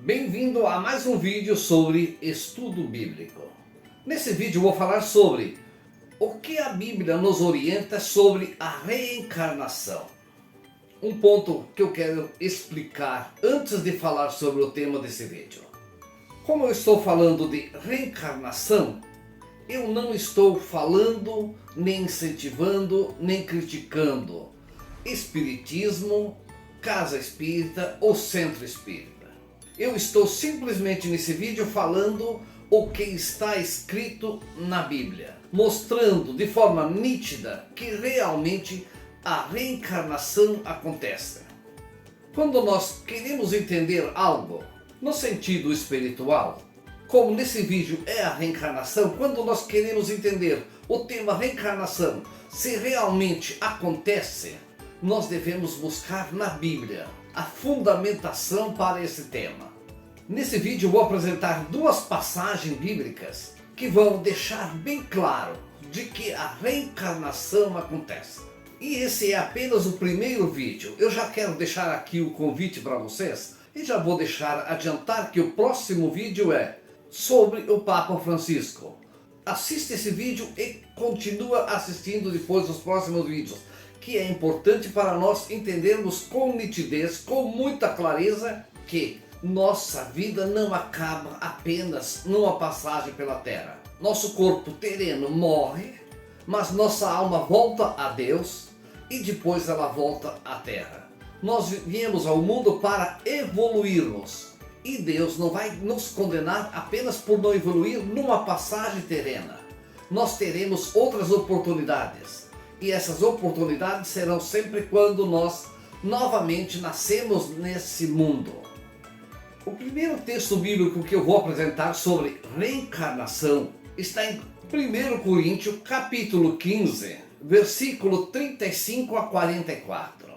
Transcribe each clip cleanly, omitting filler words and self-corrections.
Bem-vindo a mais um vídeo sobre estudo bíblico. Nesse vídeo eu vou falar sobre o que a Bíblia nos orienta sobre a reencarnação. Um ponto que eu quero explicar antes de falar sobre o tema desse vídeo. Como eu estou falando de reencarnação, eu não estou falando, nem incentivando, nem criticando espiritismo, casa espírita ou centro espírita. Eu estou simplesmente nesse vídeo falando o que está escrito na Bíblia, mostrando de forma nítida que realmente a reencarnação acontece. Quando nós queremos entender algo no sentido espiritual, como nesse vídeo é a reencarnação, quando nós queremos entender o tema reencarnação, se realmente acontece, nós devemos buscar na Bíblia a fundamentação para esse tema. Nesse vídeo eu vou apresentar duas passagens bíblicas que vão deixar bem claro de que a reencarnação acontece. E esse é apenas o primeiro vídeo. Eu já quero deixar aqui o convite para vocês e já vou adiantar que o próximo vídeo é sobre o Papa Francisco. Assiste esse vídeo e continua assistindo depois os próximos vídeos, que é importante para nós entendermos com nitidez, com muita clareza, que nossa vida não acaba apenas numa passagem pela terra. Nosso corpo terreno morre, mas nossa alma volta a Deus e depois ela volta à terra. Nós viemos ao mundo para evoluirmos e Deus não vai nos condenar apenas por não evoluir numa passagem terrena. Nós teremos outras oportunidades e essas oportunidades serão sempre quando nós novamente nascemos nesse mundo. O primeiro texto bíblico que eu vou apresentar sobre reencarnação está em 1 Coríntios capítulo 15, versículo 35 a 44.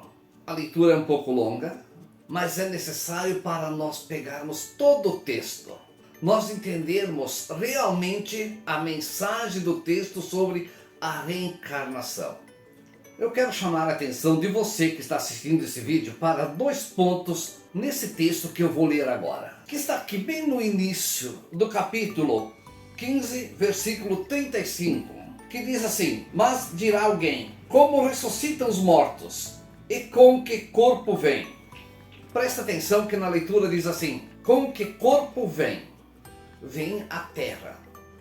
A leitura é um pouco longa, mas é necessário para nós pegarmos todo o texto, nós entendermos realmente a mensagem do texto sobre a reencarnação. Eu quero chamar a atenção de você que está assistindo esse vídeo para dois pontos nesse texto que eu vou ler agora, que está aqui bem no início do capítulo 15, versículo 35, que diz assim: mas dirá alguém, como ressuscitam os mortos, e com que corpo vem? Presta atenção que na leitura diz assim: com que corpo vem? Vem à terra.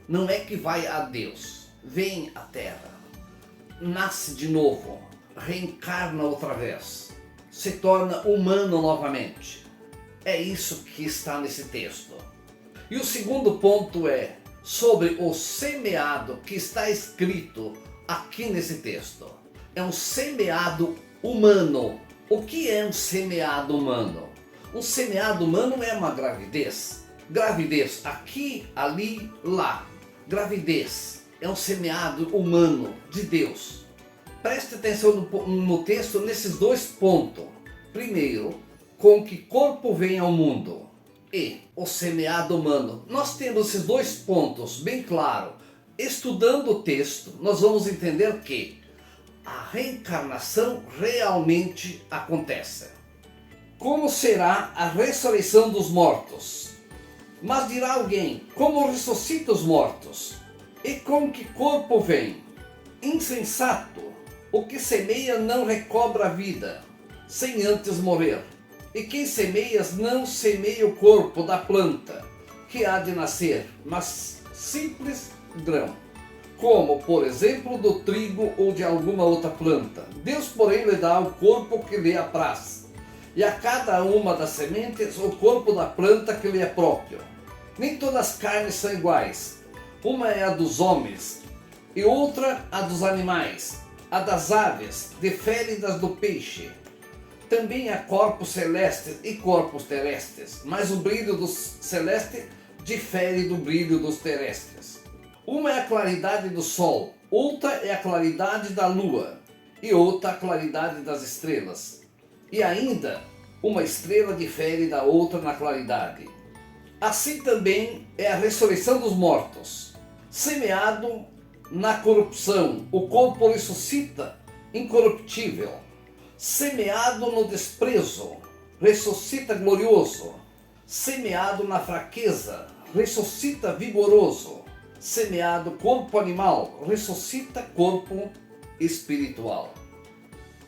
Não é que vai a Deus, vem à terra, nasce de novo, reencarna outra vez, se torna humano novamente. É isso que está nesse texto. E o segundo ponto é sobre o semeado que está escrito aqui nesse texto. É um semeado humano. O que é um semeado humano? Um semeado humano é uma gravidez. Gravidez aqui, ali, lá. Gravidez é um semeado humano de Deus. Preste atenção no texto nesses dois pontos. Primeiro, com que corpo vem ao mundo? E o semeado humano. Nós temos esses dois pontos bem claros. Estudando o texto, nós vamos entender que a reencarnação realmente acontece. Como será a ressurreição dos mortos? Mas dirá alguém, como ressuscita os mortos? E com que corpo vem? Insensato, o que semeia não recobra a vida, sem antes morrer. E quem semeia não semeia o corpo da planta, que há de nascer, mas simples grão, como, por exemplo, do trigo ou de alguma outra planta. Deus, porém, lhe dá o corpo que lhe apraz, e a cada uma das sementes o corpo da planta que lhe é próprio. Nem todas as carnes são iguais. Uma é a dos homens, e outra a dos animais. A das aves difere das do peixe. Também há corpos celestes e corpos terrestres, mas o brilho dos celestes difere do brilho dos terrestres. Uma é a claridade do sol, outra é a claridade da lua, e outra a claridade das estrelas. E ainda, uma estrela difere da outra na claridade. Assim também é a ressurreição dos mortos. Semeado na corrupção, o corpo ressuscita incorruptível. Semeado no desprezo, ressuscita glorioso. Semeado na fraqueza, ressuscita vigoroso. Semeado corpo animal, ressuscita corpo espiritual.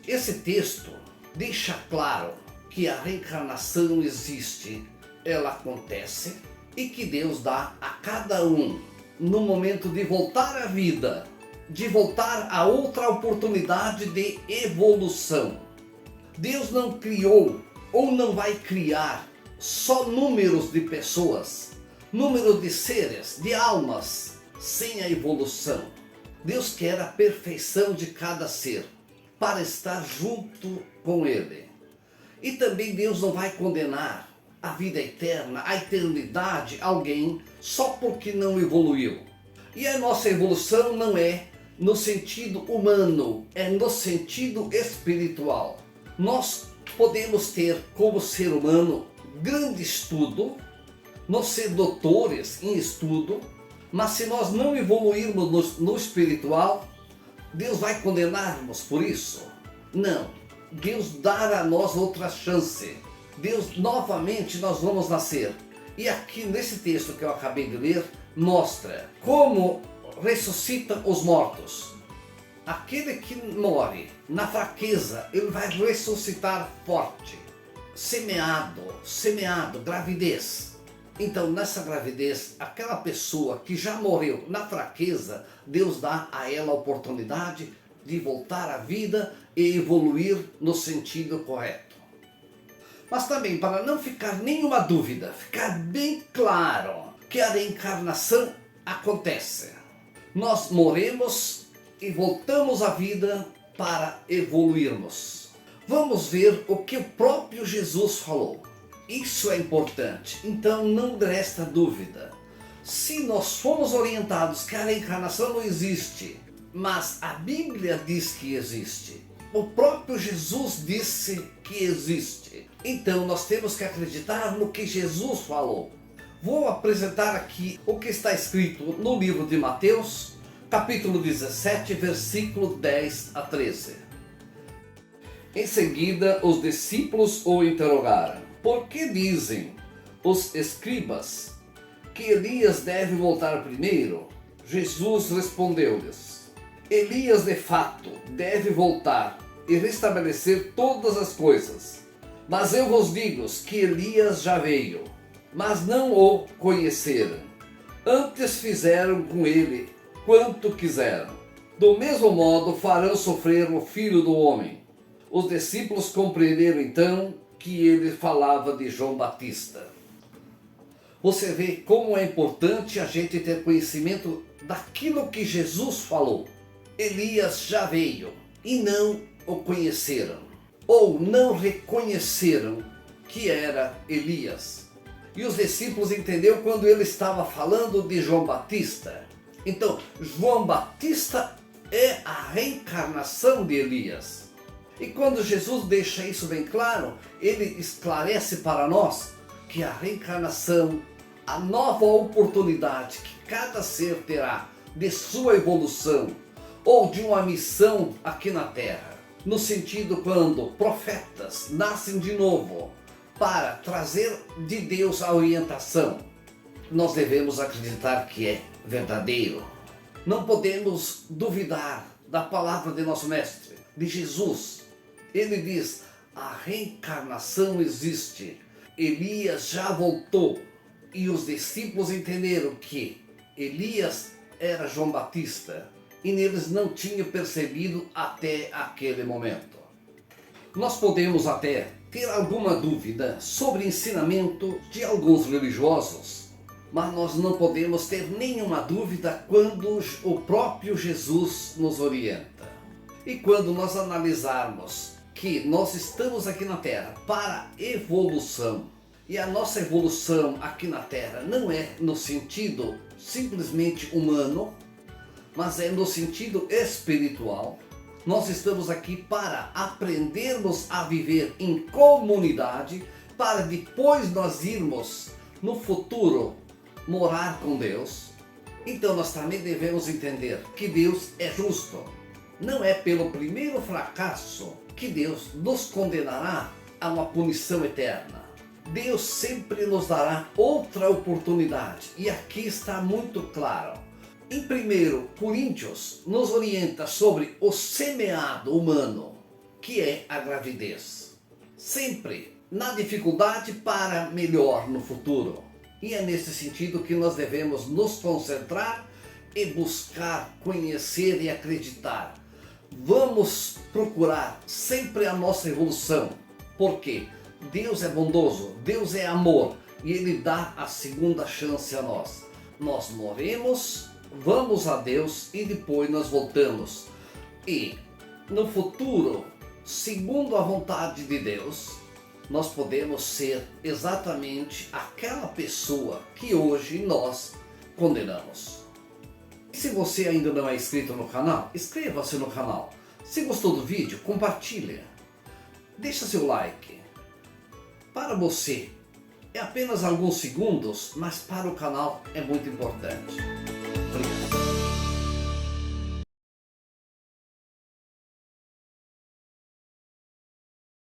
Esse texto deixa claro que a reencarnação existe, ela acontece e que Deus dá a cada um no momento de voltar à vida, de voltar a outra oportunidade de evolução. Deus não criou ou não vai criar só números de pessoas, número de seres, de almas, sem a evolução. Deus quer a perfeição de cada ser para estar junto com Ele. E também Deus não vai condenar a vida eterna, a eternidade, alguém só porque não evoluiu. E a nossa evolução não é no sentido humano, é no sentido espiritual. Nós podemos ter como ser humano grande estudo, nós ser doutores em estudo, mas se nós não evoluirmos no espiritual, Deus vai condenar-nos por isso? Não. Deus dá a nós outra chance. Deus, novamente, nós vamos nascer. E aqui nesse texto que eu acabei de ler, mostra como ressuscitam os mortos. Aquele que morre na fraqueza, ele vai ressuscitar forte. Semeado, gravidez. Então, nessa gravidez, aquela pessoa que já morreu na fraqueza, Deus dá a ela a oportunidade de voltar à vida e evoluir no sentido correto. Mas também, para não ficar nenhuma dúvida, ficar bem claro que a reencarnação acontece. Nós morremos e voltamos à vida para evoluirmos. Vamos ver o que o próprio Jesus falou. Isso é importante, então não resta dúvida. Se nós fomos orientados que a reencarnação não existe, mas a Bíblia diz que existe, o próprio Jesus disse que existe, então nós temos que acreditar no que Jesus falou. Vou apresentar aqui o que está escrito no livro de Mateus, capítulo 17, versículo 10 a 13. Em seguida, os discípulos o interrogaram: por que dizem os escribas que Elias deve voltar primeiro? Jesus respondeu-lhes: Elias de fato deve voltar e restabelecer todas as coisas. Mas eu vos digo que Elias já veio, mas não o conheceram. Antes fizeram com ele quanto quiseram. Do mesmo modo farão sofrer o Filho do Homem. Os discípulos compreenderam então que ele falava de João Batista. Você vê como é importante a gente ter conhecimento daquilo que Jesus falou. Elias já veio e não o conheceram, ou não reconheceram que era Elias. E os discípulos entenderam quando ele estava falando de João Batista. Então, João Batista é a reencarnação de Elias. E quando Jesus deixa isso bem claro, ele esclarece para nós que a reencarnação, a nova oportunidade que cada ser terá de sua evolução ou de uma missão aqui na Terra, no sentido quando profetas nascem de novo para trazer de Deus a orientação, nós devemos acreditar que é verdadeiro. Não podemos duvidar da palavra de nosso Mestre, de Jesus. Ele diz: a reencarnação existe. Elias já voltou. E os discípulos entenderam que Elias era João Batista. E eles não tinham percebido até aquele momento. Nós podemos até ter alguma dúvida sobre o ensinamento de alguns religiosos, mas nós não podemos ter nenhuma dúvida quando o próprio Jesus nos orienta. E quando nós analisarmos que nós estamos aqui na Terra para evolução, e a nossa evolução aqui na Terra não é no sentido simplesmente humano, mas é no sentido espiritual. Nós estamos aqui para aprendermos a viver em comunidade, para depois nós irmos no futuro morar com Deus. Então nós também devemos entender que Deus é justo. Não é pelo primeiro fracasso que Deus nos condenará a uma punição eterna. Deus sempre nos dará outra oportunidade. E aqui está muito claro. Em 1 Coríntios, nos orienta sobre o semeado humano, que é a gravidez. Sempre na dificuldade para melhor no futuro. E é nesse sentido que nós devemos nos concentrar e buscar, conhecer e acreditar. Vamos procurar sempre a nossa evolução. Por quê? Deus é bondoso, Deus é amor e Ele dá a segunda chance a nós. Nós morremos, vamos a Deus e depois nós voltamos. E no futuro, segundo a vontade de Deus, nós podemos ser exatamente aquela pessoa que hoje nós condenamos. Se você ainda não é inscrito no canal, inscreva-se no canal. Se gostou do vídeo, compartilhe. Deixa seu like. Para você é apenas alguns segundos, mas para o canal é muito importante. Obrigado.